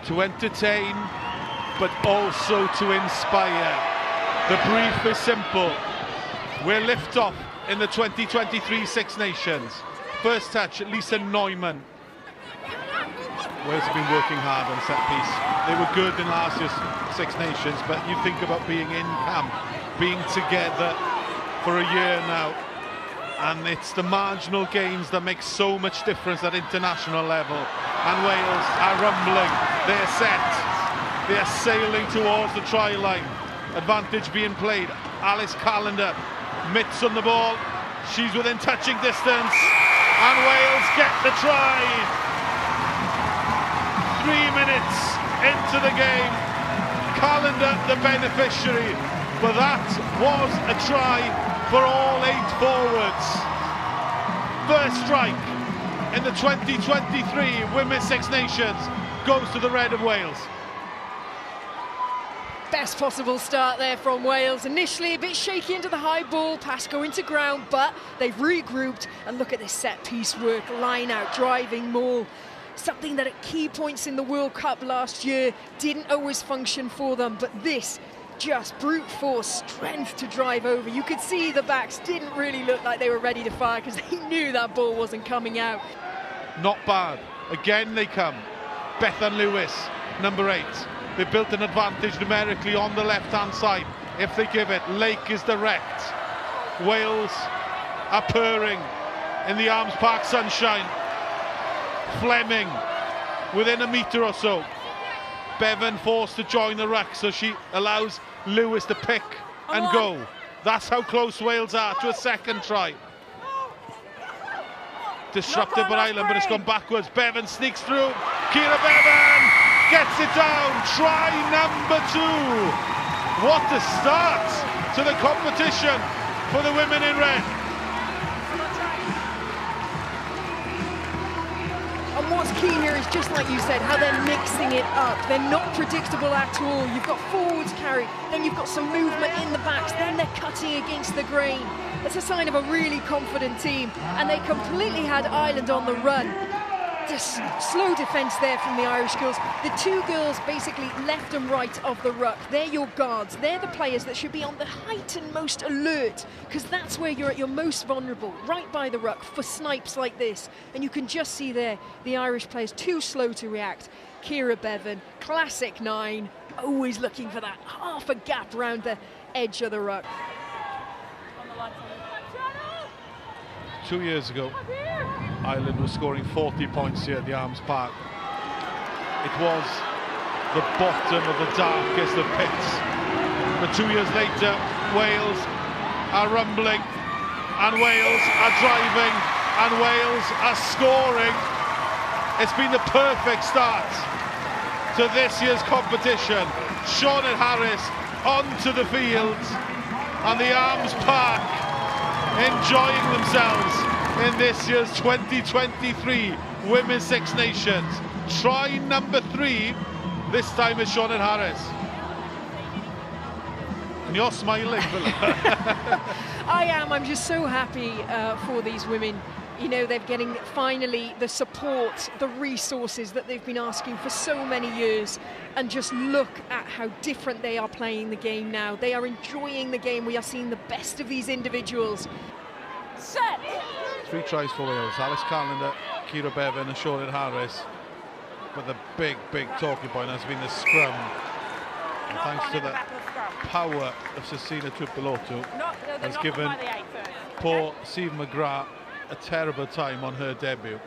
to entertain, but also to inspire. The brief is simple. We're lift-off in the 2023 Six Nations. First touch, Lisa Neumann. Wales have been working hard on set piece. They were good in last year's Six Nations, but you think about being in camp, being together for a year now, and it's the marginal gains that make so much difference at international level. And Wales are rumbling, they're set, they're sailing towards the try line. Advantage being played. Alice Callender, mitts on the ball, she's within touching distance, and Wales get the try. 3 minutes into the game, Callender the beneficiary, but that was a try for all 8 forwards. First strike in the 2023 Women's Six Nations goes to the Red of Wales. Best possible start there from Wales. Initially a bit shaky into the high ball, pass going to ground, but they've regrouped, and look at this set piece work, line out, driving maul. Something that at key points in the World Cup last year didn't always function for them, but this just brute force strength to drive over. You could see the backs didn't really look like they were ready to fire because they knew that ball wasn't coming out. Not bad. Again they come. Bethan Lewis, number 8. They built an advantage numerically on the left-hand side. If they give it, Lake is direct. Wales are purring in the Arms Park sunshine. Fleming within a metre or so. Bevan forced to join the ruck, so she allows Lewis to pick and go. That's how close Wales are to a second try. Disrupted by Ireland, but it's gone backwards. Bevan sneaks through. Ciara Bevan gets it down. Try number 2. What a start to the competition for the women in red. And what's key here is, just like you said, how they're mixing it up. They're not predictable at all. You've got forwards carry, then you've got some movement in the backs, then they're cutting against the grain. It's a sign of a really confident team, and they completely had Ireland on the run. Just slow defence there from the Irish girls. The 2 girls basically left and right of the ruck. They're your guards. They're the players that should be on the height and most alert, because that's where you're at your most vulnerable, right by the ruck for snipes like this. And you can just see there the Irish players too slow to react. Ciara Bevan, classic 9, always looking for that half a gap around the edge of the ruck. 2 years ago, Ireland was scoring 40 points here at the Arms Park. It was the bottom of the darkest of pits. But 2 years later, Wales are rumbling, and Wales are driving, and Wales are scoring. It's been the perfect start to this year's competition. Siobhan Harris onto the field, and the Arms Park enjoying themselves in this year's 2023 Women's Six Nations. Try number 3, this time is Siobhan Harris. And you're smiling, Philip. I am. I'm just so happy for these women. You know, they're getting finally the support, the resources that they've been asking for so many years. And just look at how different they are playing the game now. They are enjoying the game. We are seeing the best of these individuals. Set! 3 tries for Wales. Alice Callender, Ciara Bevan and Siobhan Harris. But the big talking point has been the scrum. And thanks to the power of Cecina Tuipulotu, has given poor Siobhan McGrath a terrible time on her debut.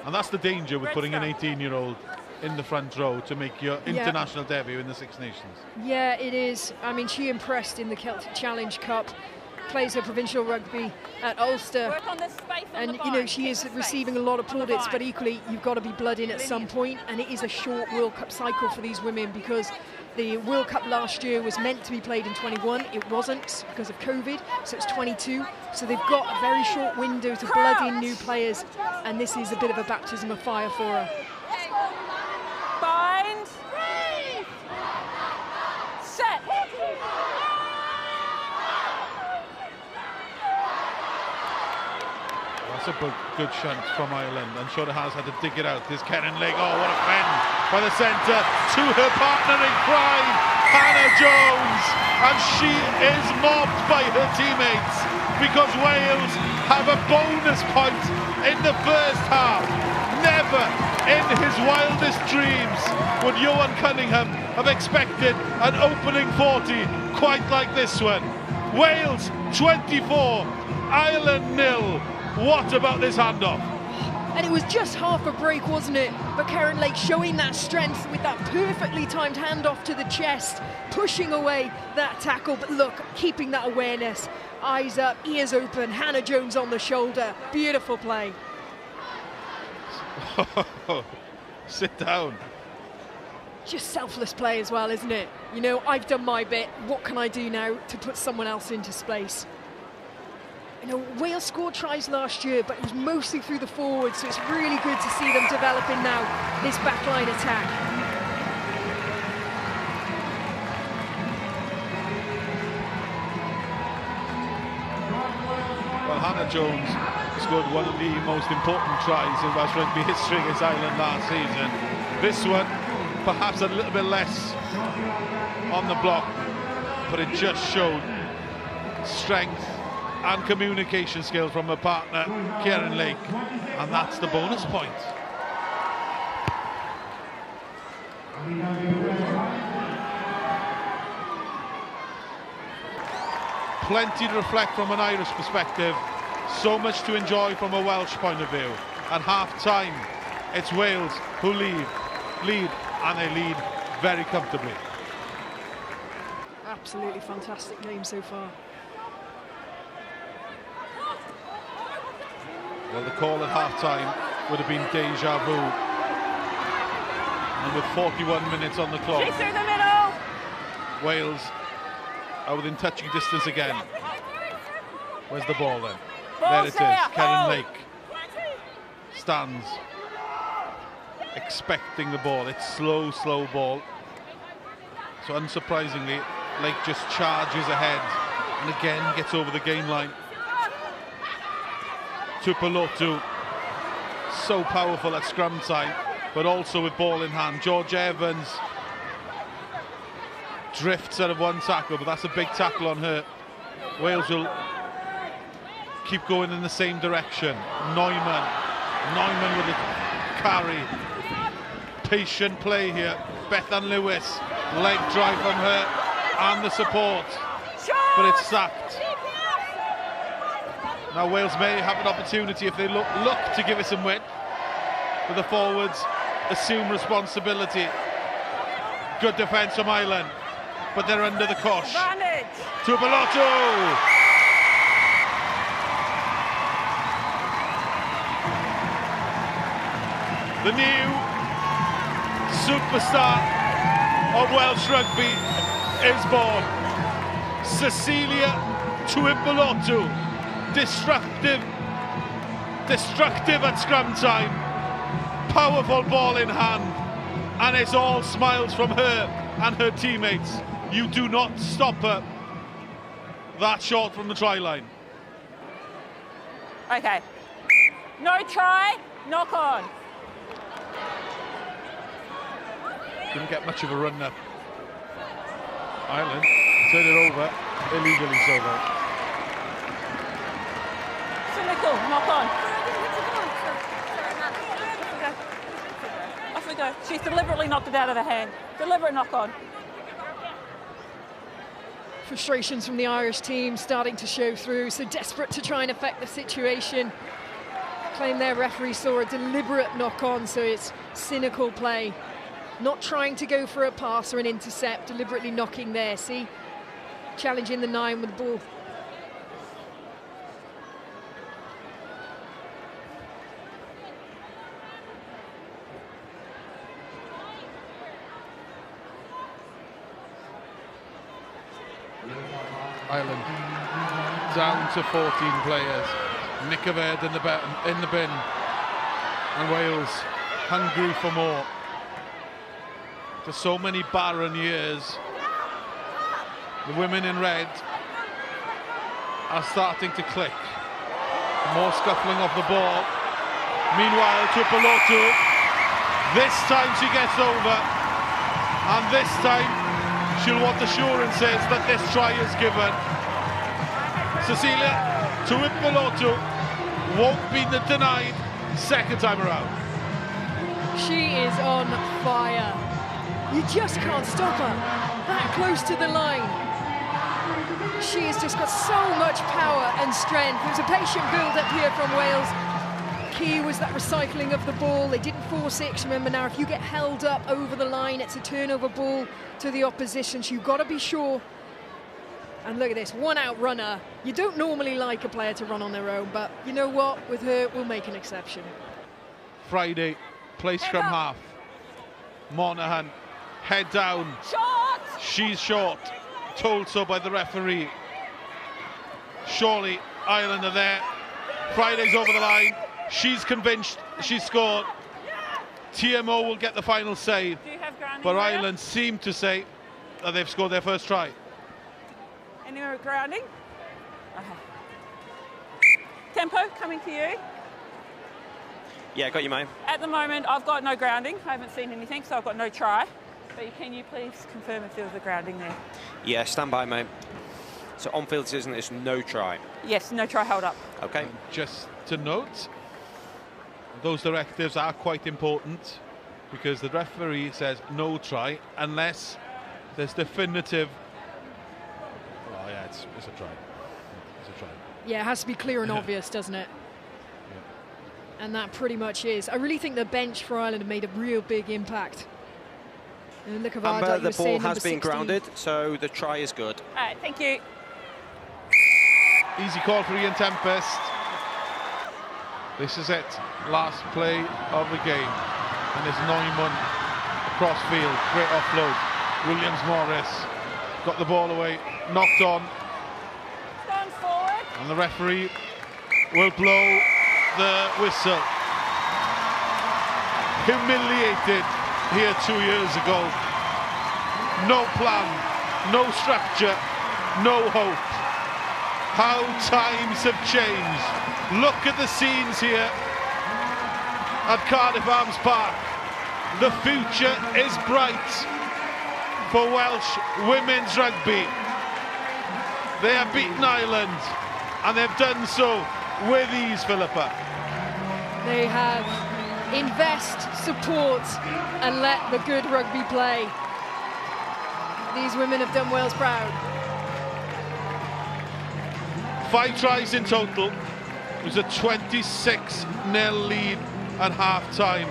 And that's the danger with putting an 18-year-old in the front row to make your international debut in the Six Nations. Yeah, it is. I mean, she impressed in the Celtic Challenge Cup, plays her provincial rugby at Ulster, and you know, she is receiving a lot of plaudits, but equally you've got to be blood in at some point, and it is a short World Cup cycle for these women, because the World Cup last year was meant to be played in 21. It wasn't because of COVID, so it's 22. So they've got a very short window to blood in new players, and this is a bit of a baptism of fire for her. Bind. Set. That's a good shunt from Ireland. I'm sure it has had to dig it out. There's Karen Lake. Oh, what a fend by the centre to her partner in crime, Hannah Jones. And she is mobbed by her teammates because Wales have a bonus point in the first half. Never in his wildest dreams would Johan Cunningham have expected an opening 40 quite like this one. Wales 24, Ireland 0. What about this handoff? And it was just half a break, wasn't it? But Karen Lake showing that strength with that perfectly timed handoff to the chest, pushing away that tackle. But look, keeping that awareness. Eyes up, ears open, Hannah Jones on the shoulder. Beautiful play. Sit down. Just selfless play as well, isn't it? You know, I've done my bit. What can I do now to put someone else into space? You know, Wales scored tries last year, but it was mostly through the forwards, so it's really good to see them developing now this backline attack. Well, Hannah Jones scored one of the most important tries in Welsh rugby history against Ireland last season. This one, perhaps a little bit less on the block, but it just showed strength and communication skills from her partner, Karen Lake, and that's the bonus point. Plenty to reflect from an Irish perspective, so much to enjoy from a Welsh point of view. At half-time, it's Wales who lead, and they lead very comfortably. Absolutely fantastic game so far. Well, the call at half-time would have been deja vu. And with 41 minutes on the clock, she's through the middle. Wales are within touching distance again. Where's the ball then? Ball's there it is. Karen oh. Lake stands expecting the ball. It's slow ball. So unsurprisingly, Lake just charges ahead and again gets over the game line. Tuipulotu, so powerful at scrum time, but also with ball in hand. George Evans drifts out of one tackle, but that's a big tackle on her. Wales will keep going in the same direction. Neumann with the carry. Patient play here. Bethan Lewis, leg drive from her and the support, but it's sacked. Now Wales may have an opportunity if they look to give it some width, but the forwards assume responsibility. Good defence from Ireland, but they're under the cosh. Tuipulotu! The new superstar of Welsh rugby is born. Cecilia Tuipulotu. Destructive at scrum time, powerful ball in hand, and it's all smiles from her and her teammates. You do not stop her that short from the try line. Okay, no try, knock on. Didn't get much of a run up. Ireland turn it over, illegally so though. Knock on. Off we go. She's deliberately knocked it out of the hand. Deliberate knock on. Frustrations from the Irish team starting to show through, so desperate to try and affect the situation. Claim their referee saw a deliberate knock on, so it's cynical play. Not trying to go for a pass or an intercept, deliberately knocking there, see? Challenging the 9 with the ball. Ireland down to 14 players. Nick of Aird in the bin, and Wales hungry for more. For so many barren years, the women in red are starting to click. More scuffling off the ball. Meanwhile, Tuipulotu. This time she gets over. And this time, she'll want assurances that this try is given. Cecilia Tuipulotu won't be denied second time around. She is on fire. You just can't stop her. That close to the line. She has just got so much power and strength. There was a patient build-up here from Wales. Key was that recycling of the ball. They didn't force it. Remember now, if you get held up over the line, it's a turnover ball to the opposition. So you've got to be sure. And look at this, one-out runner. You don't normally like a player to run on their own, but you know what? With her, we'll make an exception. Friday, play scrum half. Monaghan, head down. Shot! She's short, told so by the referee. Surely Ireland are there. Friday's over the line. She's convinced she's scored. TMO will get the final say. Do you have grounding? But Maria? Ireland seem to say that they've scored their first try. Anywhere with grounding? Tempo, coming to you. Yeah, got you, mate. At the moment, I've got no grounding. I haven't seen anything, so I've got no try. But can you please confirm if there was a grounding there? Yeah, stand by, mate. So on-field decision is no try. Yes, no try held up. Okay. Just to note, those directives are quite important because the referee says no try unless there's definitive. Oh yeah, it's a try. It's a try. Yeah, it has to be clear and obvious, doesn't it? And that pretty much is. I really think the bench for Ireland have made a real big impact. And look at Amber, like you the were saying, ball has number been 16. grounded, so the try is good. All right, thank you. Easy call for Ian Tempest. This is it. Last play of the game. And it's Neumann across field. Great offload. Williams Morris got the ball away. Knocked on. Stand forward. And the referee will blow the whistle. Humiliated here 2 years ago. No plan, no structure, no hope. How times have changed. Look at the scenes here at Cardiff Arms Park. The future is bright for Welsh women's rugby. They have beaten Ireland and they've done so with ease, Philippa. They have invest, support, and let the good rugby play. These women have done Wales proud. 5 tries in total. It was a 26-0 lead at half-time.